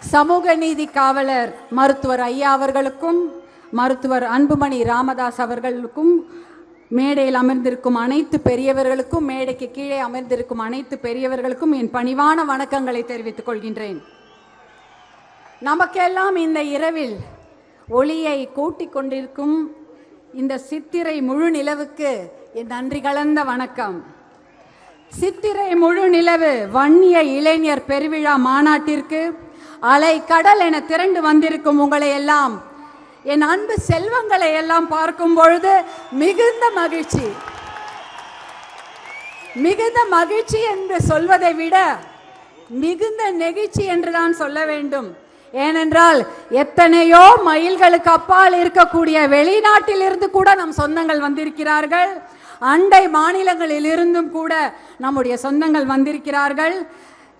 சமூக நீதி காவலர் மருத்துவர் ஐயா அவர்களுக்கும் மருத்துவர் அன்புமணி ராமதாஸ் அவர்களுக்கும் மேடையில் அமர்ந்திருக்கும் அனைத்து பெரியவர்களுக்கும் மேடைக்கு கீழே அமர்ந்திருக்கும் அனைத்து பெரியவர்களுக்கும் என் பணிவான வணக்கங்களை தெரிவித்துக் கொள்கின்றேன். நமக்கெல்லாம் இந்த இரவில் ஒளியை கூட்டிக் கொண்டிருக்கும் இந்த சித்திரை முழு நிலவுக்கு என் நன்றி கலந்த வணக்கம். சித்திரை முழு நிலவு வன்னிய இளைஞர் பெருவிழா மாநாட்டிற்கு அலை கடல் என திரண்டு வந்திருக்கும் உங்களை எல்லாம், என் அன்பு செல்வங்களை எல்லாம் பார்க்கும் பொழுது மிகுந்த மகிழ்ச்சி என்று சொல்வதை விட மிகுந்த நெகிழ்ச்சி என்றுதான் சொல்ல வேண்டும். ஏனென்றால் எத்தனையோ மைல்களுக்கு அப்பால் இருக்கக்கூடிய வெளிநாட்டில் இருந்து கூட நம் சொந்தங்கள் வந்திருக்கிறார்கள். அண்டை மாநிலங்களில் இருந்தும் கூட நம்முடைய சொந்தங்கள் வந்திருக்கிறார்கள்.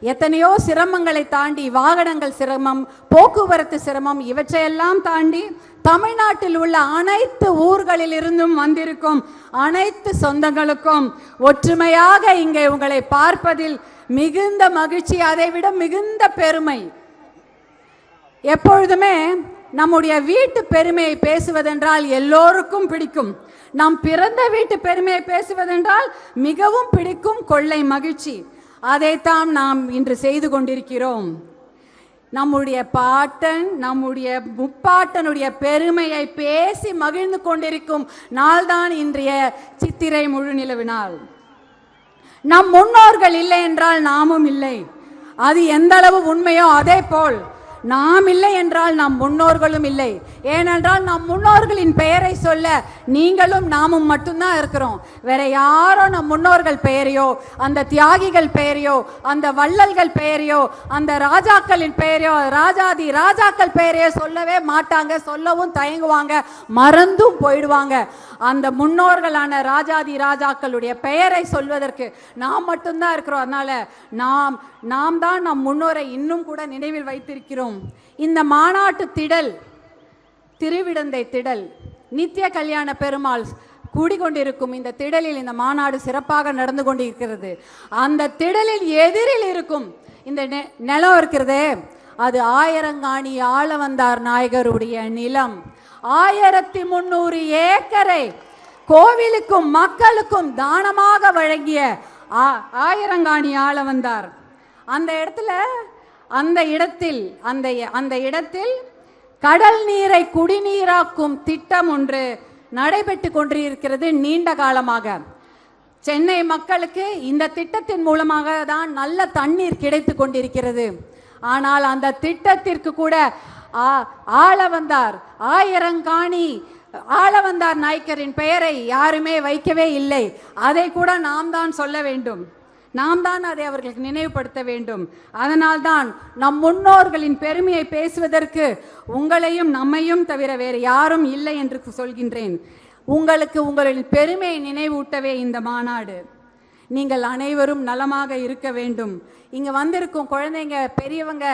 எத்தனையோ சிரமங்களை தாண்டி, வாகனங்கள் சிரமம், போக்குவரத்து சிரமம், இவற்றையெல்லாம் தாண்டி தமிழ்நாட்டில் உள்ள அனைத்து ஊர்களில் இருந்தும் வந்திருக்கும் அனைத்து சொந்தங்களுக்கும் ஒற்றுமையாக இங்கே உங்களை பார்ப்பதில் மிகுந்த மகிழ்ச்சி, அதைவிட மிகுந்த பெருமை. எப்பொழுதுமே நம்முடைய வீட்டு பெருமையை பேசுவதென்றால் எல்லோருக்கும் பிடிக்கும். நம் பிறந்த வீட்டு பெருமையை பேசுவதென்றால் மிகவும் பிடிக்கும், கொள்ளை மகிழ்ச்சி. அதைத்தான் நாம் இன்று செய்து கொண்டிருக்கிறோம். நம்முடைய பாட்டன், நம்முடைய முப்பாட்டனுடைய பெருமையை பேசி மகிழ்ந்து கொண்டிருக்கும் நாள்தான் இன்றைய சித்திரை முழு நிலவு நாள். நம் முன்னோர்கள் இல்லை என்றால் நாமும் இல்லை. அது எந்த அளவு உண்மையோ அதே போல் நாம் இல்லை என்றால் நம் முன்னோர்களும் இல்லை. ஏனென்றால் நம் முன்னோர்களின் பெயரை சொல்ல நீங்களும் நாமும் மட்டும்தான் இருக்கிறோம். வேற யாரோ நம் முன்னோர்கள் பெயரையோ, அந்த தியாகிகள் பெயரையோ, அந்த வள்ளல்கள் பெயரையோ, அந்த ராஜாக்களின் பெயரையோ, ராஜாதி ராஜாக்கள் பெயரையோ சொல்லவே மாட்டாங்க. சொல்லவும் தயங்குவாங்க, மறந்தும் போயிடுவாங்க. அந்த முன்னோர்களான ராஜாதி ராஜாக்களுடைய பெயரை சொல்வதற்கு நாம் மட்டும்தான் இருக்கிறோம். அதனால நாம் தான் நம் முன்னோரை இன்னும் கூட நினைவில் வைத்திருக்கிறோம். இந்த மாநாட்டு திடல், திருவிடந்தை திடல், நித்திய கல்யாண பெருமாள் கூடிக்கொண்டிருக்கும் இந்த திடலில் இந்த மாநாடு சிறப்பாக நடந்து கொண்டிருக்கிறது. அந்த திடலில் எதிரில் இருக்கும் இந்த நிலம் இருக்கிறதே, அது ஆயிரங்காணி ஆளவந்தார் நாயகருடைய நிலம். 1300 ஏக்கரை கோவிலுக்கும் மக்களுக்கும் தானமாக வழங்கிய ஆயிரங்காணி ஆளவந்தார். அந்த இடத்தில் கடல் நீரை குடிநீராக்கும் திட்டம் ஒன்று நடைபெற்று கொண்டிருக்கிறது நீண்ட காலமாக. சென்னை மக்களுக்கு இந்த திட்டத்தின் மூலமாக தான் நல்ல தண்ணீர் கிடைத்து கொண்டிருக்கிறது. ஆனால் அந்த திட்டத்திற்கு கூட ஆளவந்தார், ஆயிரங்காணி ஆளவந்தார் நாயக்கரின் பெயரை யாருமே வைக்கவே இல்லை. அதை கூட நாம் தான் சொல்ல வேண்டும், நாம் தான் அதை அவர்களுக்கு நினைவுபடுத்த வேண்டும். அதனால்தான் நம் முன்னோர்களின் பெருமையை பேசுவதற்கு உங்களையும் நம்மையும் தவிர வேறு யாரும் இல்லை என்று சொல்கின்றேன். உங்களுக்கு உங்களின் பெருமையை நினைவூட்டவே இந்த மாநாடு. நீங்கள் அனைவரும் நலமாக இருக்க வேண்டும். இங்க வந்திருக்கும் குழந்தைங்க, பெரியவங்க,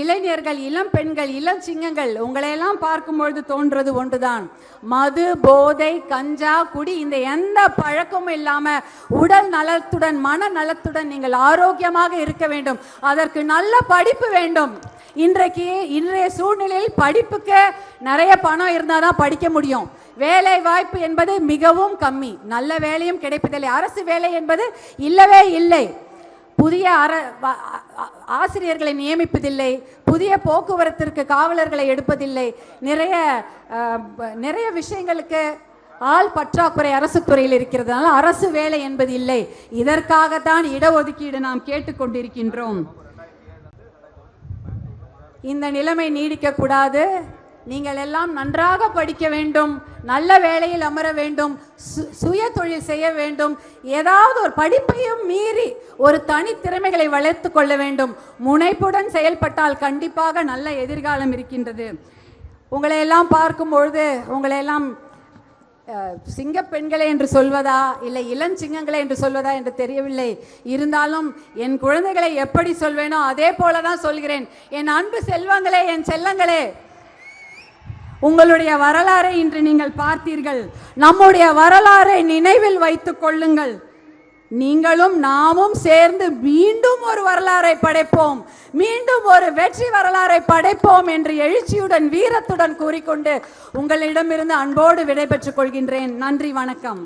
இளைஞர்கள், இளம் பெண்கள், இளம் சிங்கங்கள், உங்களையெல்லாம் பார்க்கும்பொழுது தோன்றது ஒன்றுதான். மது, போதை, கஞ்சா, குடி, இந்த எந்த பழக்கமும் இல்லாம உடல் நலத்துடன் மன நலத்துடன் நீங்கள் ஆரோக்கியமாக இருக்க வேண்டும். அதற்கு நல்ல படிப்பு வேண்டும். இன்றைய சூழ்நிலையில் படிப்புக்கு நிறைய பணம் இருந்தால் தான் படிக்க முடியும். வேலை வாய்ப்பு என்பது மிகவும் கம்மி. நல்ல வேலையும் கிடைப்பதில்லை. அரசு வேலை என்பது இல்லவே இல்லை. புதிய ஆசிரியர்களை நியமிப்பதில்லை. புதிய போக்குவரத்திற்கு காவலர்களை எடுப்பதில்லை. நிறைய விஷயங்களுக்கு ஆள் பற்றாக்குறை அரசு துறையில் இருக்கிறதுனால அரசு வேலை என்பது இல்லை. இதற்காகத்தான் இடஒதுக்கீடு நாம் கேட்டுக்கொண்டிருக்கின்றோம். இந்த நிலைமை நீடிக்க கூடாது. நீங்கள் எல்லாம் நன்றாக படிக்க வேண்டும், நல்ல வேலையில் அமர வேண்டும், சுய தொழில் செய்ய வேண்டும். ஏதாவது ஒரு படிப்பையும் மீறி ஒரு தனி திறமைகளை வளர்த்து கொள்ள வேண்டும். முனைப்புடன் செயல்பட்டால் கண்டிப்பாக நல்ல எதிர்காலம் இருக்கின்றது. உங்களை எல்லாம் பார்க்கும் பொழுது உங்களையெல்லாம் சிங்க பெண்களே என்று சொல்வதா இல்லை இளஞ்சிங்கங்களே என்று சொல்வதா என்று தெரியவில்லை. இருந்தாலும் என் குழந்தைகளை எப்படி சொல்வேனோ அதே போலதான் சொல்கிறேன். என் அன்பு செல்வங்களே, என் செல்லங்களே, உங்களுடைய வரலாறை இன்று நீங்கள் பார்த்தீர்கள். நம்முடைய வரலாறை நினைவில் வைத்துக் கொள்ளுங்கள். நீங்களும் நாமும் சேர்ந்து மீண்டும் ஒரு வரலாறை படைப்போம், மீண்டும் ஒரு வெற்றி வரலாறை படைப்போம் என்று எழுச்சியுடன் வீரத்துடன் கூறிக்கொண்டு உங்களிடமிருந்து அன்போடு விடைபெற்றுக் கொள்கின்றேன். நன்றி, வணக்கம்.